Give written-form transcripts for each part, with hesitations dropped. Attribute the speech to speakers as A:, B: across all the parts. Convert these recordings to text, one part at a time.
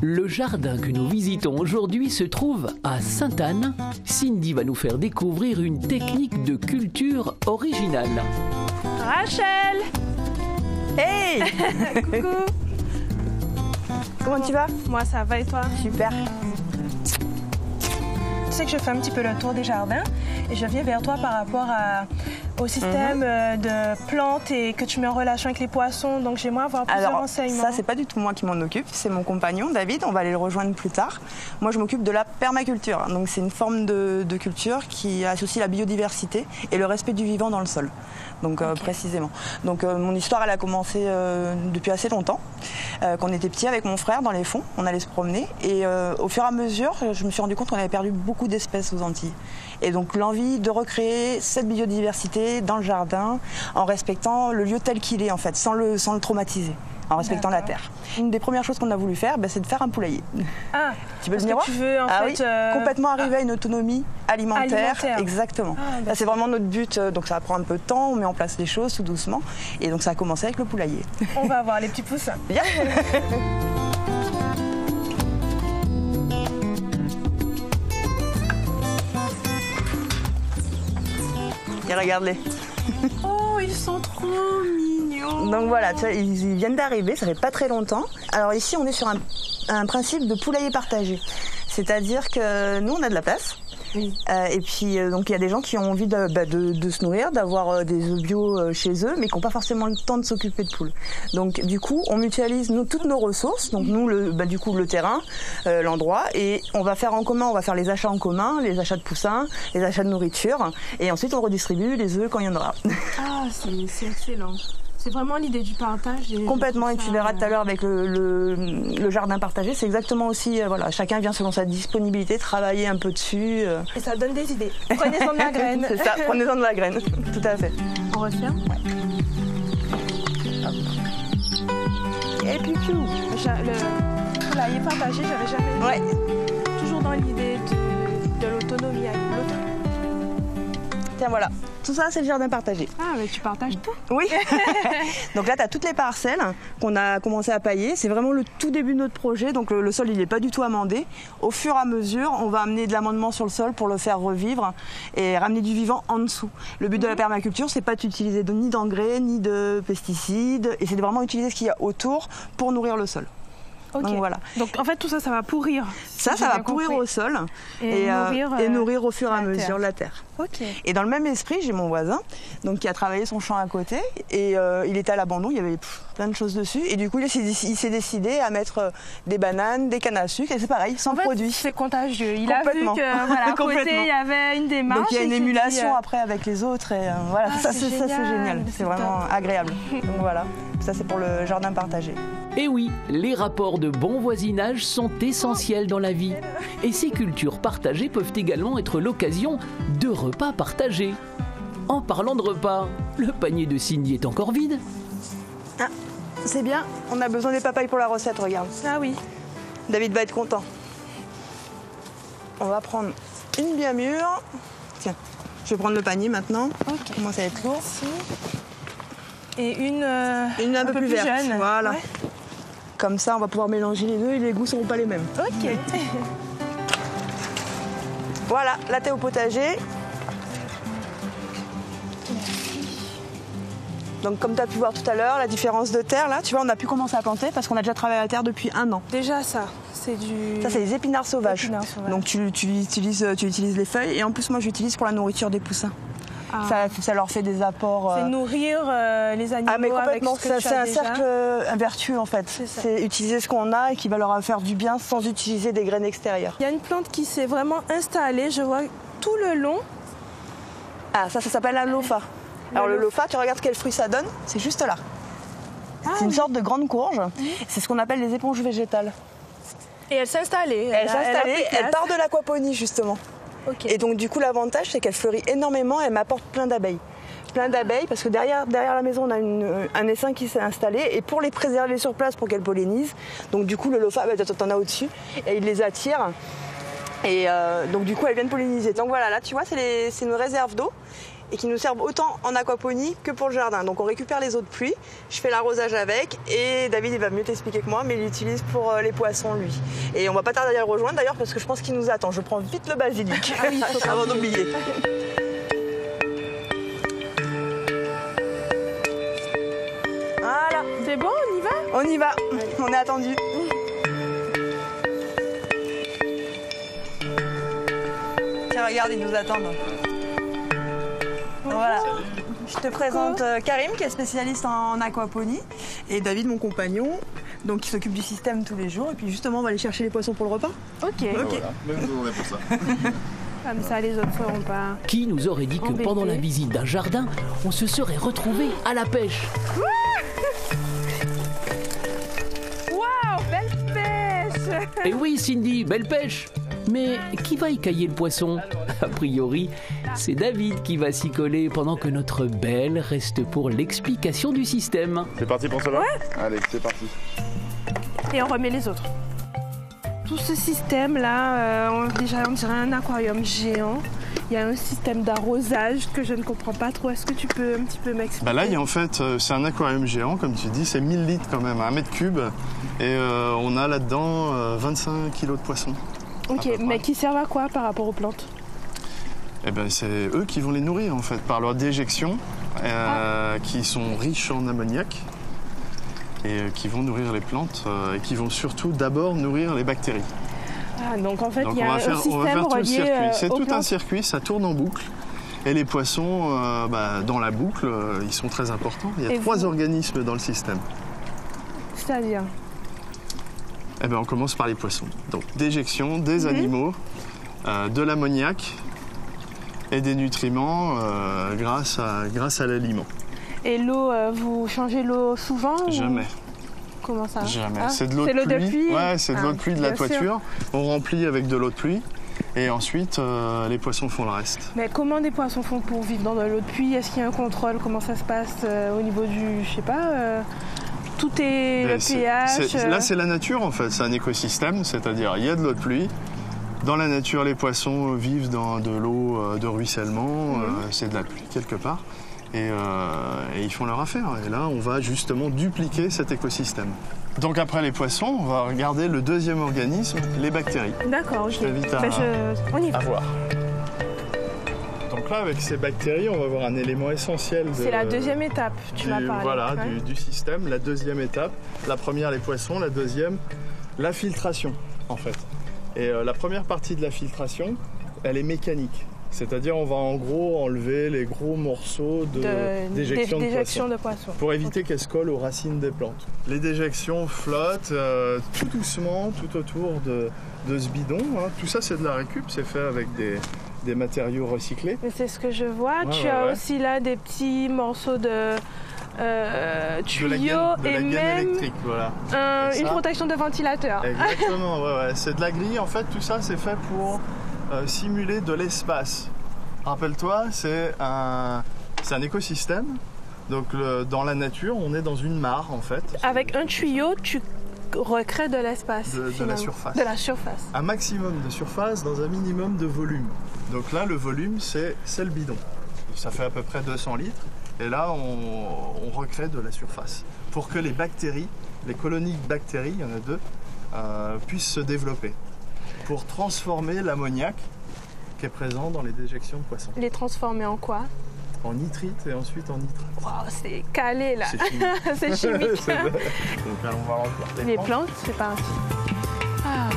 A: Le jardin que nous visitons aujourd'hui se trouve à Sainte-Anne. Cindy va nous faire découvrir une technique de culture originale.
B: Rachel!
C: Hey!
B: Coucou!
C: Comment tu vas?
B: Moi ça va et toi?
C: Super.
B: Tu sais que je fais un petit peu le tour des jardins et je viens vers toi par rapport au système de plantes et que tu mets en relation avec les poissons. Donc j'aimerais avoir plusieurs renseignements.
C: Ça, c'est pas du tout moi qui m'en occupe, c'est mon compagnon David. On va aller le rejoindre plus tard. Moi, je m'occupe de la permaculture. Donc c'est une forme de culture qui associe la biodiversité et le respect du vivant dans le sol. Donc précisément. Donc mon histoire, elle a commencé depuis assez longtemps. Quand on était petit avec mon frère dans les fonds, on allait se promener et au fur et à mesure, je me suis rendu compte qu'on avait perdu beaucoup d'espèces aux Antilles. Et donc l'envie de recréer cette biodiversité dans le jardin en respectant le lieu tel qu'il est en fait, sans le traumatiser, en respectant la terre. Une des premières choses qu'on a voulu faire, c'est de faire un poulailler.
B: Ah,
C: tu veux venir voir?
B: Tu veux en fait,
C: oui, complètement arriver à une autonomie alimentaire. Exactement. Là, c'est vraiment notre but, donc ça prend un peu de temps, on met en place les choses tout doucement. Et donc ça a commencé avec le poulailler.
B: On va voir les petits poussins.
C: Bien. Et regarde-les.
B: Oh, ils sont trop mignons.
C: Donc voilà, tu vois, ils viennent d'arriver, ça fait pas très longtemps. Alors ici, on est sur un principe de poulailler partagé. C'est-à-dire que nous, on a de la place. Oui. Et puis, donc, il y a des gens qui ont envie de se nourrir, d'avoir des œufs bio chez eux, mais qui n'ont pas forcément le temps de s'occuper de poules. Donc, du coup, on mutualise toutes nos ressources. Donc, nous, le terrain, l'endroit, et on va faire en commun, on va faire les achats en commun, les achats de poussins, les achats de nourriture, et ensuite, on redistribue les œufs quand il y en aura.
B: Ah, c'est excellent. C'est vraiment l'idée du partage.
C: Complètement, et tu verras tout à l'heure avec le jardin partagé, c'est exactement aussi, voilà, chacun vient selon sa disponibilité, travailler un peu dessus.
B: Et ça donne des idées. Prenez-en de la graine.
C: C'est ça, prenez-en de la graine, tout à fait.
B: On referme?
C: Ouais. Et puis tout.
B: Le poulailler partagé, j'avais jamais.
C: Ouais.
B: Toujours dans l'idée de l'autonomie avec l'autre.
C: Tiens, voilà. Tout ça, c'est le jardin partagé.
B: Ah, mais tu partages tout?
C: Oui. Donc là, tu as toutes les parcelles qu'on a commencé à pailler. C'est vraiment le tout début de notre projet. Donc le sol, il n'est pas du tout amendé. Au fur et à mesure, on va amener de l'amendement sur le sol pour le faire revivre et ramener du vivant en dessous. Le but de la permaculture, c'est pas d'utiliser ni d'engrais, ni de pesticides. Et c'est de vraiment utiliser ce qu'il y a autour pour nourrir le sol.
B: Okay.
C: Donc voilà.
B: Donc en fait tout ça, ça va pourrir.
C: Ça va pourrir au sol et nourrir au fur et à mesure la terre.
B: Okay.
C: Et dans le même esprit, j'ai mon voisin qui a travaillé son champ à côté et il était à l'abandon, il y avait plein de choses dessus et du coup il s'est décidé à mettre des bananes, des cannes à sucre et c'est pareil, sans produit.
B: C'est contagieux. Il a vu que voilà, à côté il y avait une démarche.
C: Donc il y a une émulation après avec les autres et voilà, ça c'est génial, c'est vraiment agréable. Donc voilà, ça c'est pour le jardin partagé.
A: Et oui, les rapports de bon voisinage sont essentiels dans la vie. Et ces cultures partagées peuvent également être l'occasion de repas partagés. En parlant de repas, le panier de Cindy est encore vide.
C: Ah, c'est bien, on a besoin des papayes pour la recette, regarde.
B: Ah oui.
C: David va être content. On va prendre une bien mûre. Tiens, je vais prendre le panier maintenant.
B: Ok.
C: Ça commence à être lourd.
B: Et une
C: un peu plus verte.
B: Jeune.
C: Voilà.
B: Ouais.
C: Comme ça, on va pouvoir mélanger les deux et les goûts ne seront pas les mêmes.
B: Ok.
C: Voilà, là t'es au potager. Donc comme tu as pu voir tout à l'heure, la différence de terre, là, tu vois, on a pu commencer à planter parce qu'on a déjà travaillé la terre depuis 1 an.
B: Déjà ça, c'est du...
C: Ça, c'est des épinards sauvages. Donc tu utilises les feuilles et en plus, moi, j'utilise pour la nourriture des poussins. Ah. Ça leur fait des apports.
B: C'est nourrir les animaux.
C: Ah mais complètement,
B: avec
C: c'est un cercle vertueux en fait. C'est utiliser ce qu'on a et qui va leur faire du bien sans utiliser des graines extérieures.
B: Il y a une plante qui s'est vraiment installée, je vois tout le long.
C: Ah ça s'appelle un lofa. Alors le lofa, tu regardes quel fruit ça donne, c'est juste là. C'est une sorte de grande courge. C'est ce qu'on appelle les éponges végétales.
B: Et elle s'est installée.
C: Elle part de l'aquaponie justement. Okay. Et donc du coup l'avantage c'est qu'elle fleurit énormément et elle m'apporte plein d'abeilles. Plein d'abeilles parce que derrière la maison on a un essaim qui s'est installé et pour les préserver sur place pour qu'elles pollinisent, donc du coup le lofa, t'en as au-dessus et il les attire et donc du coup elles viennent polliniser. Donc voilà, là tu vois c'est une réserve d'eau et qui nous servent autant en aquaponie que pour le jardin. Donc on récupère les eaux de pluie, je fais l'arrosage avec et David il va mieux t'expliquer que moi, mais il l'utilise pour les poissons lui. Et on va pas tarder à le rejoindre d'ailleurs parce que je pense qu'il nous attend. Je prends vite le basilic avant d'oublier. Voilà.
B: C'est bon, on y va?
C: On y va, on est attendu. Tiens, regarde, ils nous attendent. Voilà. Je te présente Karim, qui est spécialiste en aquaponie, et David, mon compagnon, donc qui s'occupe du système tous les jours. Et puis justement, on va aller chercher les poissons pour le repas.
B: Ok.
D: Voilà, même nous on est pour ça.
B: Comme ça, les autres feront pas.
A: Qui nous aurait dit que
B: Embêté.
A: pendant la visite d'un jardin, on se serait retrouvé à la pêche?
B: Waouh, belle pêche!
A: Et oui, Cindy, belle pêche! Mais qui va écailler le poisson? A priori, c'est David qui va s'y coller pendant que notre belle reste pour l'explication du système.
D: C'est parti pour cela? Allez, c'est parti.
B: Et on remet les autres. Tout ce système-là, déjà on dirait un aquarium géant. Il y a un système d'arrosage que je ne comprends pas trop. Est-ce que tu peux un petit peu m'expliquer?
E: Bah là, en fait, c'est un aquarium géant, comme tu dis, c'est 1000 litres quand même, 1 mètre cube. Et on a là-dedans 25 kilos de poissons.
B: Ok, mais qui servent à quoi par rapport aux plantes?
E: Eh ben, c'est eux qui vont les nourrir en fait, par leur déjection, qui sont riches en ammoniac et qui vont nourrir les plantes et qui vont surtout d'abord nourrir les bactéries.
B: Ah, donc en fait,
E: Donc
B: il y a un
E: on va
B: système
E: faire tout le
B: relié
E: circuit. C'est
B: aux
E: tout un
B: plantes.
E: circuit, ça tourne en boucle. Et les poissons, dans la boucle, ils sont très importants. Il y a
B: Et
E: 3
B: vous
E: organismes dans le système.
B: C'est-à-dire?
E: Eh ben, on commence par les poissons. Donc déjection des animaux, de l'ammoniac et des nutriments grâce à l'aliment.
B: Et l'eau, vous changez l'eau souvent?
E: Jamais.
B: Comment ça?
E: Jamais.
B: Ah,
E: C'est de l'eau de
B: l'eau
E: pluie. Ouais, c'est de l'eau de pluie de la
B: bien sûr.
E: toiture. On remplit avec de l'eau de pluie et ensuite les poissons font le reste.
B: Mais comment des poissons font pour vivre dans de l'eau de pluie? Est-ce qu'il y a un contrôle? Comment ça se passe au niveau du, je sais pas, tout est le pH?
E: Là, c'est la nature en fait. C'est un écosystème, c'est-à-dire il y a de l'eau de pluie. Dans la nature, les poissons vivent dans de l'eau de ruissellement. C'est de la pluie quelque part. Et ils font leur affaire. Et là, on va justement dupliquer cet écosystème. Donc après les poissons, on va regarder le deuxième organisme, les bactéries.
B: D'accord, ok.
E: Je t'invite à,
B: Ben, on y va.
E: à voir. Donc là, avec ces bactéries, on va voir un élément essentiel.
B: C'est la deuxième étape, tu vas parler.
E: Voilà,
B: Ouais.
E: du système. La deuxième étape. La première, les poissons. La deuxième, la filtration, en fait. Et la première partie de la filtration, elle est mécanique. C'est-à-dire, on va en gros enlever les gros morceaux d'éjection de poissons. Pour éviter qu'elles se collent aux racines des plantes. Les déjections flottent tout doucement tout autour de ce bidon. Hein. Tout ça, c'est de la récup. C'est fait avec des matériaux recyclés.
B: Mais c'est ce que je vois.
E: Ouais,
B: tu
E: ouais,
B: as
E: ouais.
B: aussi là des petits morceaux de tuyaux
E: de la
B: et
E: gaine
B: même
E: électrique, voilà. Et
B: une
E: ça,
B: protection de ventilateur.
E: Exactement, ouais. C'est de la grille. En fait, tout ça, c'est fait pour simuler de l'espace. Rappelle-toi, c'est un écosystème. Donc, dans la nature, on est dans une mare, en fait.
B: Avec un tuyau, tu recrées de l'espace.
E: De la
B: finalement.
E: surface.
B: De la surface.
E: Un maximum de surface dans un minimum de volume. Donc là, le volume, c'est le bidon. Ça fait à peu près 200 litres. Et là, on recrée de la surface. Pour que les bactéries, les colonies de bactéries, il y en a 2, puissent se développer. Pour transformer l'ammoniac qui est présent dans les déjections de poissons.
B: Les transformer en quoi?
E: En nitrite et ensuite en nitrate.
B: Wow, c'est calé là.
E: C'est chimique.
B: C'est chimique.
E: Donc là, on va remplir
B: Les plantes, c'est parti. Ah.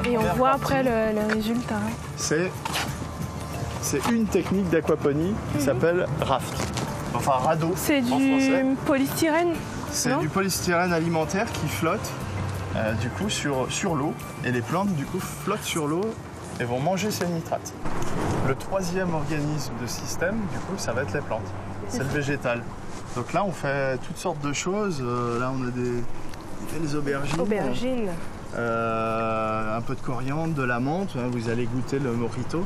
B: Et on
E: première
B: voit
E: partie.
B: après le résultat.
E: C'est une technique d'aquaponie qui s'appelle raft. Enfin, radeau
B: C'est
E: en
B: du
E: français.
B: polystyrène.
E: C'est
B: non
E: du polystyrène alimentaire qui flotte du coup sur l'eau. Et les plantes du coup flottent sur l'eau et vont manger ces nitrates. Le troisième organisme de système, du coup, ça va être les plantes. C'est le végétal. Donc là, on fait toutes sortes de choses. Là, on a des belles aubergines.
B: Aubergine.
E: Un peu de coriandre, de la menthe. Hein, vous allez goûter le mojito.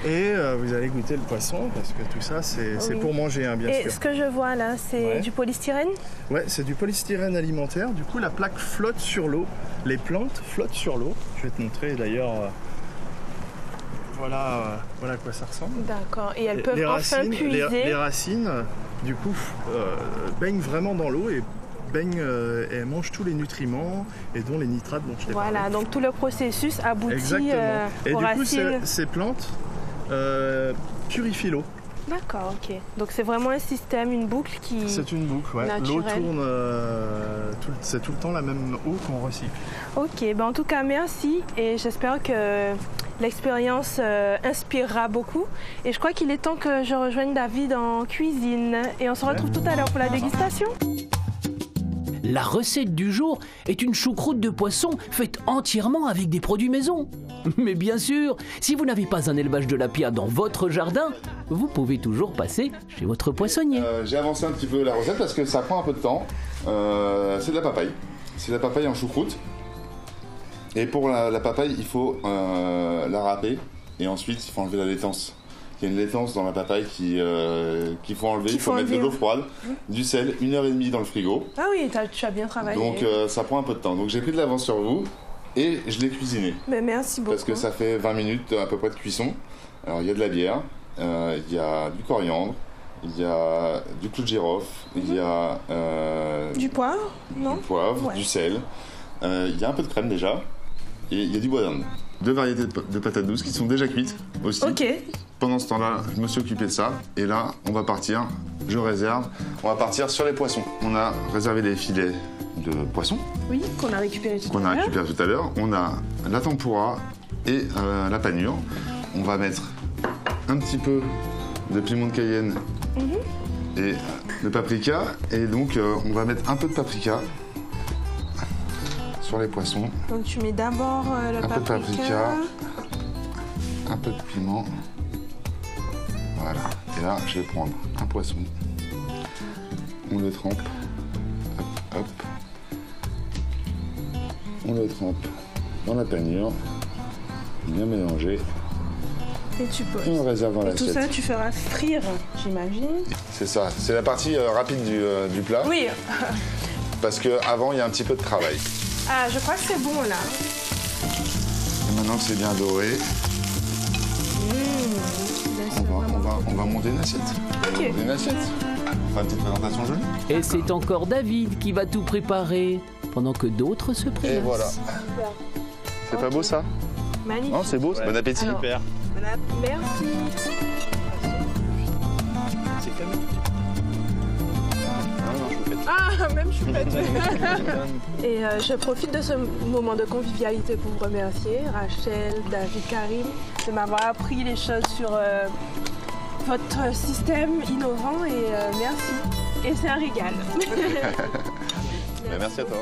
E: Et vous allez goûter le poisson, parce que tout ça, c'est
B: Oui.
E: pour manger, hein, bien
B: Et
E: sûr.
B: ce que je vois là, c'est
E: Ouais.
B: du polystyrène.
E: Ouais, c'est du polystyrène alimentaire. Du coup, la plaque flotte sur l'eau. Les plantes flottent sur l'eau. Je vais te montrer d'ailleurs. voilà à quoi ça ressemble.
B: D'accord. Et elles peuvent
E: Les
B: enfin
E: racines,
B: puiser.
E: les racines, du coup, baignent vraiment dans l'eau et elles mangent tous les nutriments et dont les nitrates dont je t'ai
B: Voilà,
E: parlé.
B: donc tout le processus aboutit
E: Exactement. Et
B: aux
E: du coup,
B: racines.
E: ces plantes purifient l'eau.
B: D'accord, ok. Donc c'est vraiment un système, une boucle qui...
E: C'est une boucle, ouais. L'eau
B: naturelle.
E: tourne, c'est tout le temps la même eau qu'on recycle.
B: Ok, ben en tout cas merci et j'espère que l'expérience inspirera beaucoup. Et je crois qu'il est temps que je rejoigne David en cuisine. Et on se retrouve tout à l'heure pour la dégustation.
A: La recette du jour est une choucroute de poisson faite entièrement avec des produits maison. Mais bien sûr, si vous n'avez pas un élevage de lapia dans votre jardin, vous pouvez toujours passer chez votre poissonnier.
D: J'ai avancé un petit peu la recette parce que ça prend un peu de temps. C'est de la papaye. C'est de la papaye en choucroute. Et pour la papaye, il faut la râper et ensuite il faut enlever la laitance. Il y a une laitance dans la papaye qu'il faut enlever. Il faut mettre de l'eau froide, du sel, 1h30 dans le frigo.
B: Ah oui, tu as bien travaillé.
D: Donc ça prend un peu de temps. Donc j'ai pris de l'avance sur vous et je l'ai cuisiné.
B: Mais merci beaucoup.
D: Parce que ça fait 20 minutes à peu près de cuisson. Alors il y a de la bière, il y a du coriandre, il y a du clou de girofle, il y a
B: du poivre, non?
D: Du poivre,
B: Ouais.
D: du sel, il y a un peu de crème déjà et il y a du bois d'Inde. 2 variétés de patates douces qui sont déjà cuites aussi.
B: Ok.
D: Pendant ce temps-là, je me suis occupé de ça. Et là, on va partir, je réserve, on va partir sur les poissons. On a réservé des filets de poissons
B: Oui, qu'on a récupéré tout à l'heure.
D: qu'on a récupérés tout à l'heure. On a la tempura et la panure. On va mettre un petit peu de piment de Cayenne et de paprika. Et donc, on va mettre un peu de paprika sur les poissons.
B: Donc tu mets d'abord le
D: Un peu de paprika. Un peu de piment. Voilà. Et là, je vais prendre un poisson. On le trempe. Hop, hop. On le trempe dans la panure. Bien mélangé.
B: Et tu peux.
D: Et on le réserve dans
B: Et tout
D: l'assiette.
B: ça, tu feras frire, j'imagine.
D: C'est ça. C'est la partie rapide du plat.
B: Oui.
D: Parce qu'avant, il y a un petit peu de travail.
B: Ah, je crois que c'est bon là.
D: Et maintenant que c'est bien doré, on va monter une assiette.
B: Ok.
D: Une assiette. Enfin, une petite présentation jolie.
A: Et c'est encore David qui va tout préparer, pendant que d'autres se préparent.
D: Et voilà. C'est pas beau ça?
B: Magnifique.
D: Non, c'est beau. Bon appétit.
B: Alors,
E: Super.
B: Merci.
E: C'est famille.
B: Ah, même choupette. Et je profite de ce moment de convivialité pour vous remercier, Rachel, David, Karim, de m'avoir appris les choses sur votre système innovant et merci. Et c'est un régal.
D: Merci à toi.